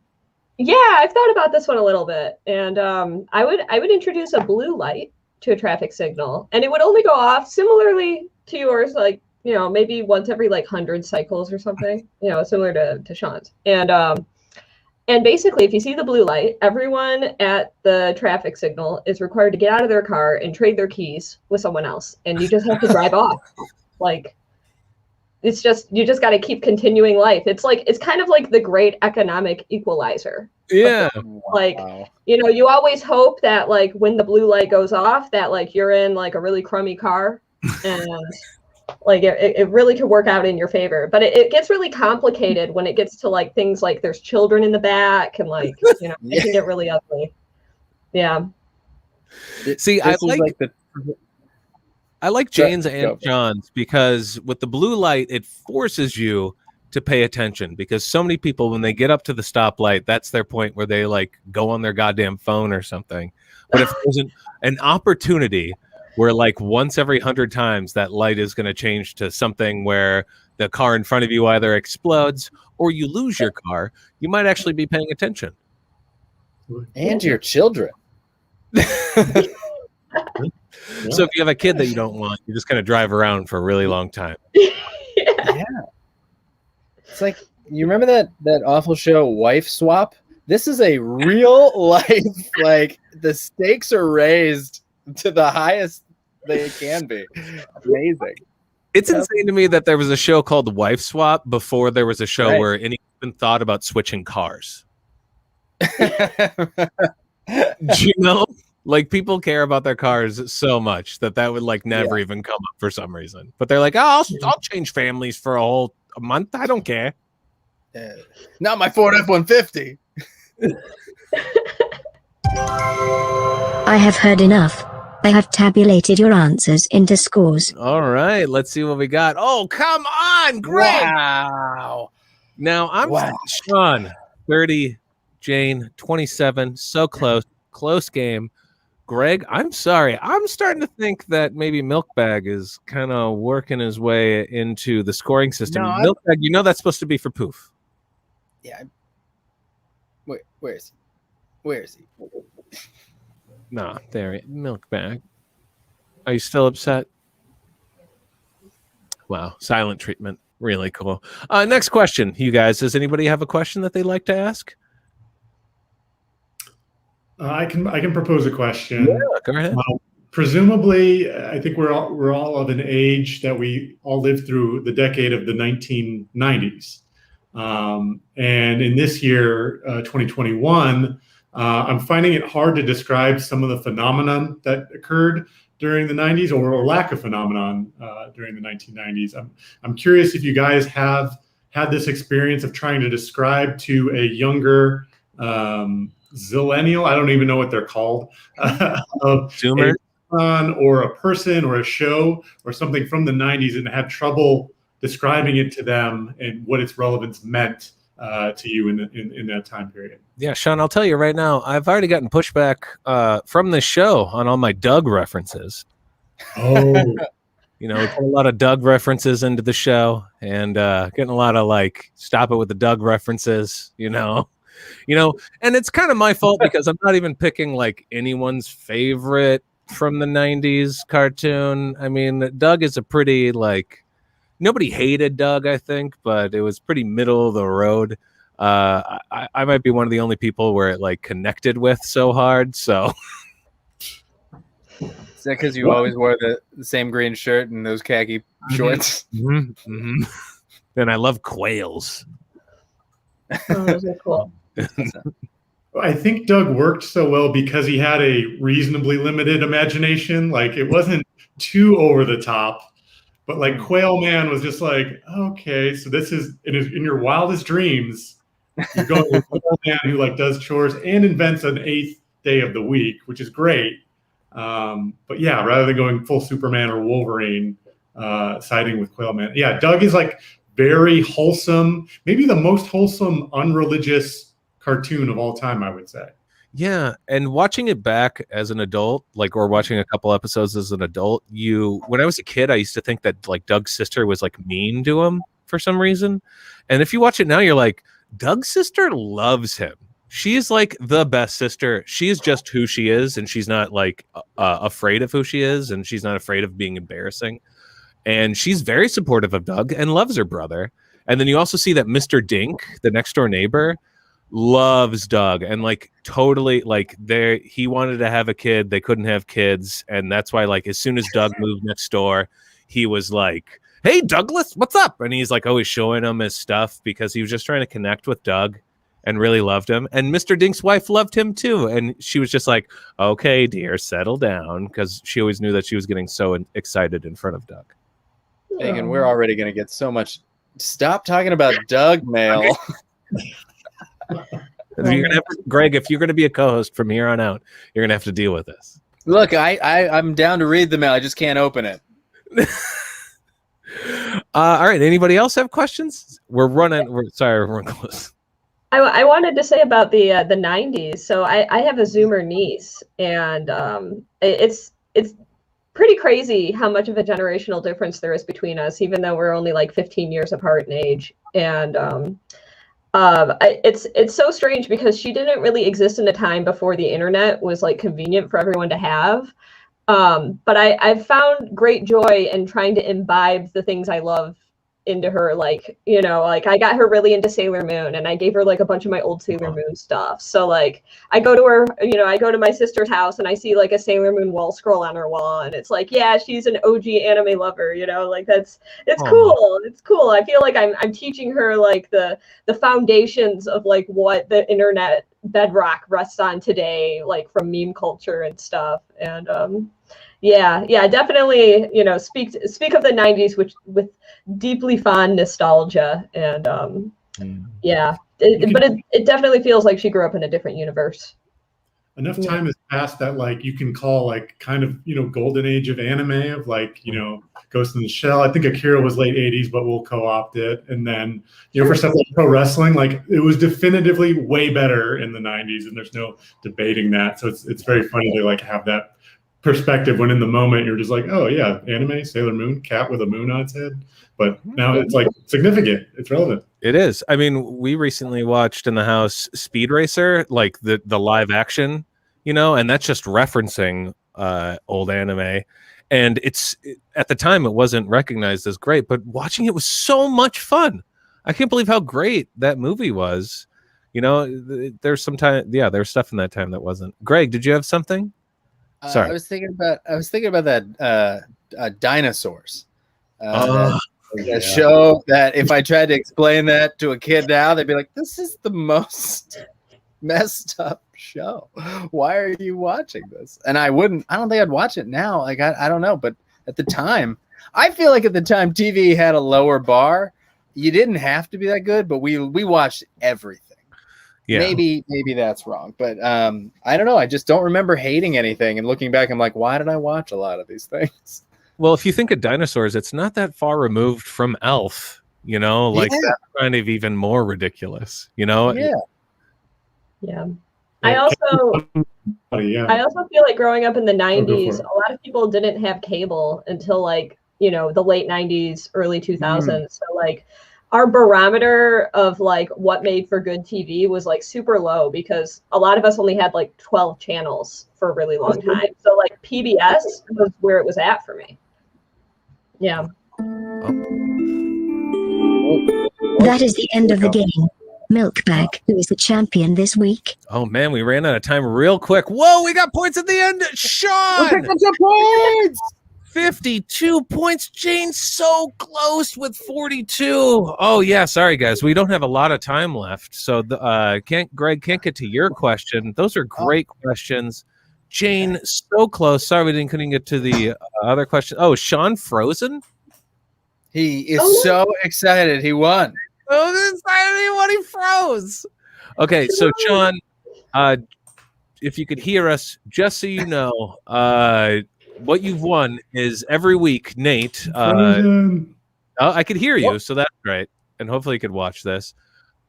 Speaker 5: Yeah, I've thought about this one a little bit, and I would introduce a blue light to a traffic signal, and it would only go off similarly to yours, like maybe once every like 100 cycles or something, similar to Sean's. And basically, if you see the blue light, everyone at the traffic signal is required to get out of their car and trade their keys with someone else, and you just have to drive off. Like, it's just, you just got to keep continuing life. It's kind of like the great economic equalizer.
Speaker 2: Yeah.
Speaker 5: Like, you always hope that like when the blue light goes off, that like you're in like a really crummy car, and Like it really could work out in your favor, but it gets really complicated when it gets to like things like there's children in the back and like, you know, it can get really ugly. Yeah.
Speaker 2: See, I like Jane's
Speaker 4: Sorry,
Speaker 2: and John's because with the blue light, it forces you to pay attention because so many people, when they get up to the stoplight, that's their point where they like go on their goddamn phone or something. But if there's an opportunity where like once every 100 times that light is going to change to something where the car in front of you either explodes or you lose your car, you might actually be paying attention.
Speaker 4: And your children.
Speaker 2: So if you have a kid that you don't want, you just kind of drive around for a really long time.
Speaker 4: Yeah. It's like, you remember that awful show Wife Swap? This is a real life, like the stakes are raised to the highest they can be. Amazing.
Speaker 2: It's insane to me that there was a show called Wife Swap before there was a show where anyone even thought about switching cars. You know? Like people care about their cars so much that would like never even come up for some reason. But they're like, oh, I'll change families for a month. I don't care.
Speaker 4: Not my Ford F-150.
Speaker 1: I have heard enough. I have tabulated your answers into scores.
Speaker 2: All right, let's see what we got. Oh, come on, Greg.
Speaker 4: Wow.
Speaker 2: Now I'm Sean, 30, Jane, 27. So close game. Greg, I'm sorry. I'm starting to think that maybe Milkbag is kind of working his way into the scoring system.
Speaker 4: No,
Speaker 2: Milkbag, you know that's supposed to be for Poof.
Speaker 4: Yeah. Wait, where is he? Where is he?
Speaker 2: Nah, there. Milkbag. Are you still upset? Wow, silent treatment. Really cool. Next question, you guys. Does anybody have a question that they'd like to ask?
Speaker 6: I can propose a question.
Speaker 2: Yeah, go ahead.
Speaker 6: Presumably, I think we're all of an age that we all lived through the decade of the 1990s. And in this year, 2021, I'm finding it hard to describe some of the phenomenon that occurred during the 90s or lack of phenomenon during the 1990s. I'm curious if you guys have had this experience of trying to describe to a younger zillennial, I don't even know what they're called, of
Speaker 2: Zoomer,
Speaker 6: or a person or a show or something from the 90s and had trouble describing it to them and what its relevance meant to you in that time period.
Speaker 2: Yeah, Sean, I'll tell you right now, I've already gotten pushback from the show on all my Doug references.
Speaker 6: Oh.
Speaker 2: You know, we put a lot of Doug references into the show and getting a lot of like, stop it with the Doug references, you know, and it's kind of my fault because I'm not even picking like anyone's favorite from the 90s cartoon. I mean, Doug is a pretty like, nobody hated Doug, I think, but it was pretty middle of the road. I might be one of the only people where it like connected with so hard. So
Speaker 4: is that because you always wore the same green shirt and those khaki shorts?
Speaker 2: Mm-hmm. Mm-hmm. And I love quails.
Speaker 5: Oh, those are cool.
Speaker 6: I think Doug worked so well because he had a reasonably limited imagination. Like it wasn't too over the top, but like Quail Man was just like, okay, so this is in your wildest dreams. You're going with Quail Man who like does chores and invents an 8th day of the week, which is great. But yeah, rather than going full Superman or Wolverine, siding with Quail Man. Yeah, Doug is like very wholesome, maybe the most wholesome, unreligious cartoon of all time, I would say.
Speaker 2: Yeah, and watching it back as an adult, like, or watching a couple episodes as an adult, when I was a kid, I used to think that like Doug's sister was like mean to him for some reason. And if you watch it now, you're like, Doug's sister loves him. She's like the best sister. She is just who she is, and she's not like afraid of who she is, and she's not afraid of being embarrassing. And she's very supportive of Doug and loves her brother. And then you also see that Mr. Dink, the next door neighbor, loves Doug and like totally like he wanted to have a kid, they couldn't have kids, and that's why like as soon as Doug moved next door, he was like, hey Douglas, what's up? And he's like always showing him his stuff because he was just trying to connect with Doug and really loved him. And Mr. Dink's wife loved him too, and she was just like, okay dear, settle down, because she always knew that she was getting so excited in front of Doug.
Speaker 4: Megan, we're already going to get so much. Stop talking about Doug mail.
Speaker 2: Greg, if you're going to be a co-host from here on out, you're going to have to deal with this.
Speaker 4: Look, I'm down to read the mail. I just can't open it.
Speaker 2: All right. Anybody else have questions? We're running close.
Speaker 5: I wanted to say about the 90s. So I have a Zoomer niece, and it's pretty crazy how much of a generational difference there is between us, even though we're only like 15 years apart in age. And it's so strange because she didn't really exist in a time before the internet was like convenient for everyone to have. But I've found great joy in trying to imbibe the things I love into her. Like, you know, like I got her really into Sailor Moon, and I gave her like a bunch of my old Sailor Moon stuff. So like I go to my sister's house and I see like a Sailor Moon wall scroll on her wall, and it's like, yeah, she's an OG anime lover, you know, like it's cool. It's cool. I feel like I'm teaching her like the foundations of like what the internet bedrock rests on today, like from meme culture and stuff. And yeah, definitely, you know, speak of the 90s with deeply fond nostalgia. And but it definitely feels like she grew up in a different universe.
Speaker 6: Enough time has passed that like you can call like kind of, you know, golden age of anime of like, you know, Ghost in the Shell. I think Akira was late 80s, but we'll co-opt it. And then, you know, for stuff like pro wrestling, like it was definitively way better in the 90s, and there's no debating that. So it's very funny to like have that perspective when in the moment you're just like, oh yeah, anime, Sailor Moon, cat with a moon on its head. But now it's like significant. It's relevant.
Speaker 2: It is. I mean, we recently watched in the house Speed Racer, like the live action, you know, and that's just referencing old anime. And at the time it wasn't recognized as great, but watching it was so much fun. I can't believe how great that movie was. You know, there's there's stuff in that time that wasn't. Greg, did you have something? Sorry.
Speaker 4: I was thinking about that dinosaurs. A show that if I tried to explain that to a kid now, they'd be like, this is the most messed up show. Why are you watching this? And I don't think I'd watch it now. Like, I don't know. But at the time, I feel like at the time TV had a lower bar. You didn't have to be that good, but we watched everything. Yeah. Maybe that's wrong. But I don't know. I just don't remember hating anything. And looking back, I'm like, why did I watch a lot of these things?
Speaker 2: Well, if you think of dinosaurs, it's not that far removed from Elf, you know, like that's kind of even more ridiculous, you know?
Speaker 5: Yeah. I also feel like growing up in the 90s, a lot of people didn't have cable until like, you know, the late 90s, early 2000s. So like our barometer of like what made for good TV was like super low because a lot of us only had like 12 channels for a really long time. So like PBS was where it was at for me. Yeah.
Speaker 1: That is the end of the game. Milkbag, who is the champion this week?
Speaker 2: Oh man, we ran out of time real quick. Whoa, we got points at the end. Sean!
Speaker 4: Pick up some points!
Speaker 2: 52 points. Jane so close with 42. Oh yeah, sorry guys, we don't have a lot of time left. So Greg can't get to your question. Those are great questions. Jane so close. Sorry we couldn't get to the other question. Oh, Sean frozen?
Speaker 4: He is so excited he won.
Speaker 2: So excited he won, he froze. Okay, so Sean, if you could hear us, just so you know, what you've won is every week, Nate. I could hear you, so that's great. And hopefully you could watch this.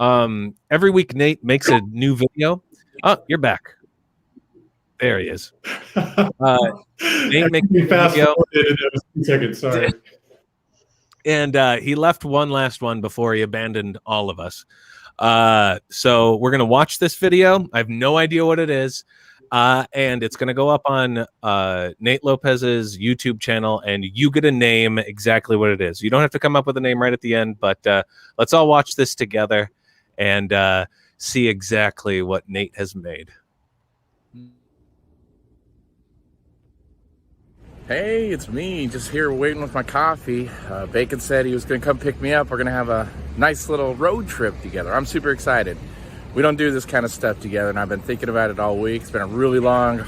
Speaker 2: Every week, Nate makes a new video. Oh, you're back. There he is. Nate makes a video.
Speaker 6: 2 seconds, sorry.
Speaker 2: And he left one last one before he abandoned all of us. So we're going to watch this video. I have no idea what it is. And it's going to go up on Nate Lopez's YouTube channel, and you get a name exactly what it is. You don't have to come up with a name right at the end, but let's all watch this together and see exactly what Nate has made.
Speaker 7: Hey, it's me, just here waiting with my coffee. Bacon said he was going to come pick me up. We're going to have a nice little road trip together. I'm super excited. We don't do this kind of stuff together, and I've been thinking about it all week. It's been a really long,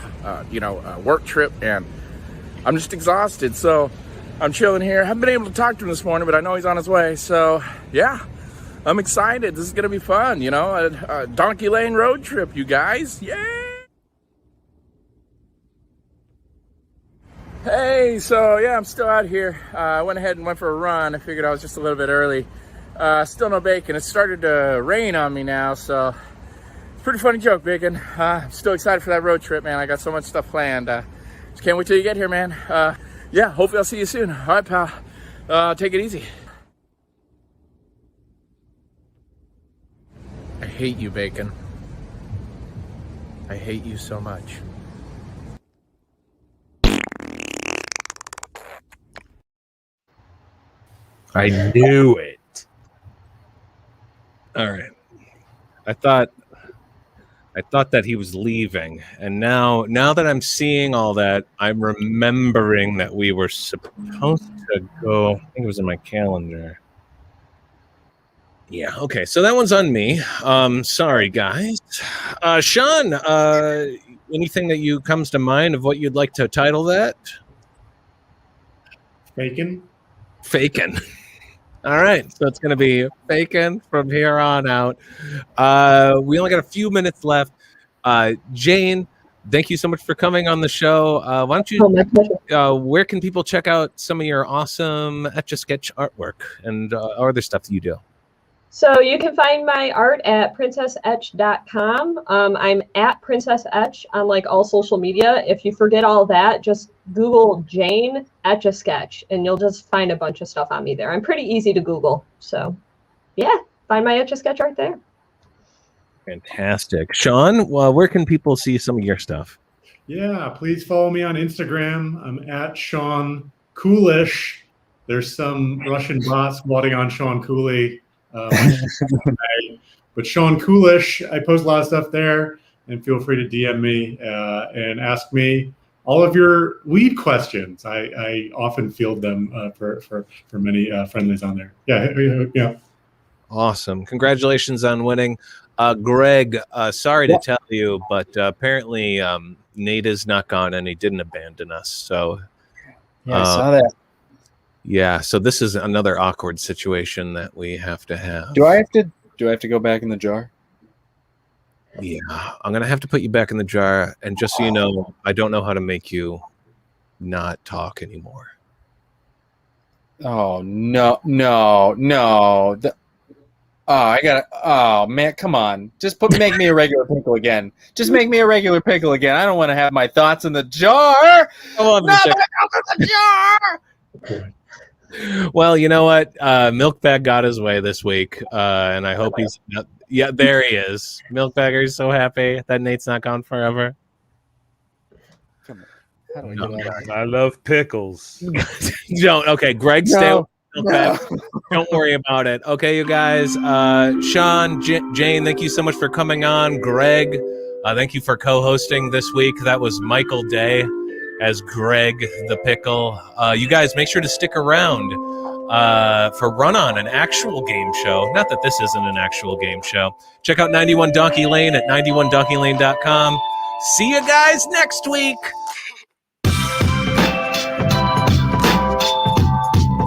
Speaker 7: work trip, and I'm just exhausted. So I'm chilling here. Haven't been able to talk to him this morning, but I know he's on his way. So, yeah, I'm excited. This is going to be fun, you know, a Donkey Lane road trip, you guys. Yay! Hey, so, yeah, I'm still out here. I went ahead and went for a run. I figured I was just a little bit early. Still no bacon. It started to rain on me now, so it's a pretty funny joke, Bacon. I'm still excited for that road trip, man. I got so much stuff planned. Just can't wait till you get here, man. Yeah, hopefully I'll see you soon. All right, pal. Take it easy. I hate you, Bacon. I hate you so much.
Speaker 3: I knew it.
Speaker 2: All right. I thought that he was leaving, and now that I'm seeing all that, I'm remembering that we were supposed to go. I think it was in my calendar. Yeah. Okay. So that one's on me. Sorry, guys. Sean, anything that you comes to mind of what you'd like to title that?
Speaker 6: Bacon.
Speaker 2: Fakin'. All right, so it's going to be Fakin' from here on out. We only got a few minutes left. Jane, thank you so much for coming on the show. Why don't you?
Speaker 5: Oh, my pleasure.
Speaker 2: Where can people check out some of your awesome Etch-a-Sketch artwork and other stuff that you do?
Speaker 5: So you can find my art at princessetch.com. I'm at Princess Etch on like all social media. If you forget all that, just Google Jane Etch-a-Sketch and you'll just find a bunch of stuff on me there. I'm pretty easy to Google. So yeah, find my Etch-a-Sketch art there.
Speaker 2: Fantastic. Sean, where can people see some of your stuff?
Speaker 6: Yeah, please follow me on Instagram. I'm at Sean Coolish. There's some Russian bot squatting on Sean Cooley. But Sean Coolish, I post a lot of stuff there, and feel free to DM me and ask me all of your weed questions. I often field them for many friendlies on there. Yeah.
Speaker 2: Awesome. Congratulations on winning. Greg, sorry to tell you, but apparently Nate is not gone and he didn't abandon us. So
Speaker 4: Yeah, I saw that.
Speaker 2: yeah, so this is another awkward situation that we have to have.
Speaker 4: Do I have to go back in the jar?
Speaker 2: Yeah, I'm gonna have to put you back in the jar, and just so you know, I don't know how to make you not talk anymore.
Speaker 4: Oh no. Oh man, come on. Just make me a regular pickle again. Just make me a regular pickle again. I don't want to have my thoughts in the jar.
Speaker 2: Come on,
Speaker 4: in the jar.
Speaker 2: Well, you know what? Milkbag got his way this week, and I hope he's. Yeah, there he is. Milkbagger is so happy that Nate's not gone forever.
Speaker 4: Come on. How do I get out of here?
Speaker 3: I love pickles.
Speaker 2: Don't. Okay, Greg, stay with Milkbag.
Speaker 4: No.
Speaker 2: Don't worry about it. Okay, you guys. Sean, Jane, thank you so much for coming on. Greg, thank you for co-hosting this week. That was Michael Day as Greg the Pickle. You guys make sure to stick around for Run On, an actual game show. Not that this isn't an actual game show. Check out 91 Donkey Lane at 91donkeylane.com. See you guys next week.